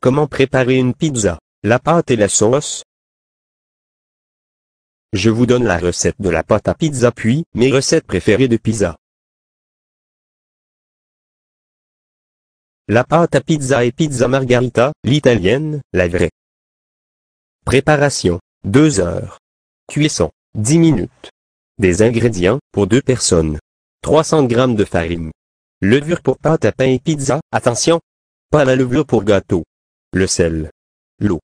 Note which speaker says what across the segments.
Speaker 1: Comment préparer une pizza? La pâte et la sauce. Je vous donne la recette de la pâte à pizza puis mes recettes préférées de pizza. La pâte à pizza et pizza margarita, l'italienne, la vraie. Préparation, 2 heures. Cuisson, 10 minutes. Des ingrédients, pour 2 personnes. 300 g de farine. Levure pour pâte à pain et pizza, attention! Pas la levure pour gâteau. Le sel. L'eau.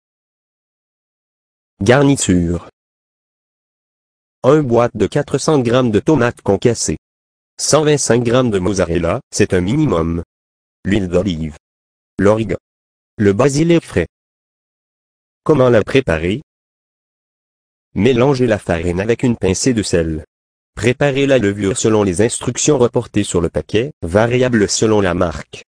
Speaker 1: Garniture. 1 boîte de 400 g de tomates concassées. 125 g de mozzarella, c'est un minimum. L'huile d'olive. L'origan. Le basilic frais. Comment la préparer? Mélangez la farine avec une pincée de sel. Préparez la levure selon les instructions reportées sur le paquet, variable selon la marque.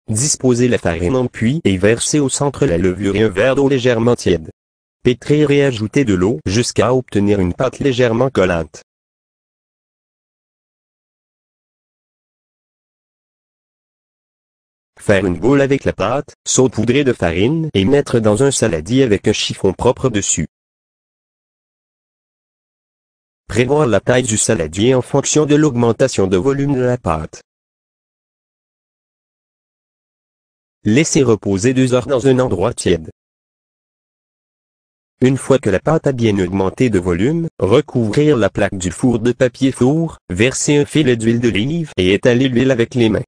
Speaker 1: Disposez la farine en puits et versez au centre la levure et un verre d'eau légèrement tiède. Pétrir et ajouter de l'eau jusqu'à obtenir une pâte légèrement collante. Faire une boule avec la pâte, saupoudrer de farine et mettre dans un saladier avec un chiffon propre dessus. Prévoir la taille du saladier en fonction de l'augmentation de volume de la pâte. Laissez reposer 2 heures dans un endroit tiède. Une fois que la pâte a bien augmenté de volume, recouvrir la plaque du four de papier four, verser un filet d'huile d'olive et étaler l'huile avec les mains.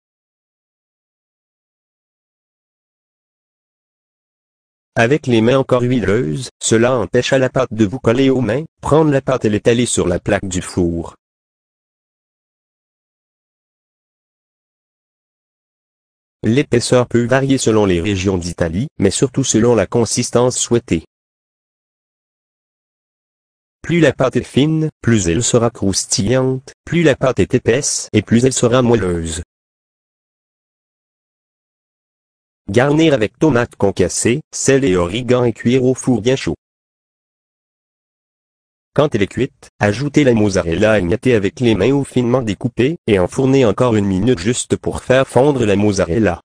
Speaker 1: Avec les mains encore huileuses, cela empêche à la pâte de vous coller aux mains. Prendre la pâte et l'étaler sur la plaque du four. L'épaisseur peut varier selon les régions d'Italie, mais surtout selon la consistance souhaitée. Plus la pâte est fine, plus elle sera croustillante, plus la pâte est épaisse et plus elle sera moelleuse. Garnir avec tomates concassées, sel et origan et cuire au four bien chaud. Quand elle est cuite, ajoutez la mozzarella émiettée avec les mains ou finement découpée, et enfournez encore 1 minute juste pour faire fondre la mozzarella.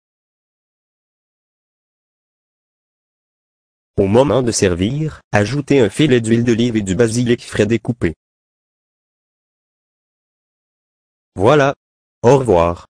Speaker 1: Au moment de servir, ajoutez un filet d'huile d'olive et du basilic frais découpé. Voilà. Au revoir.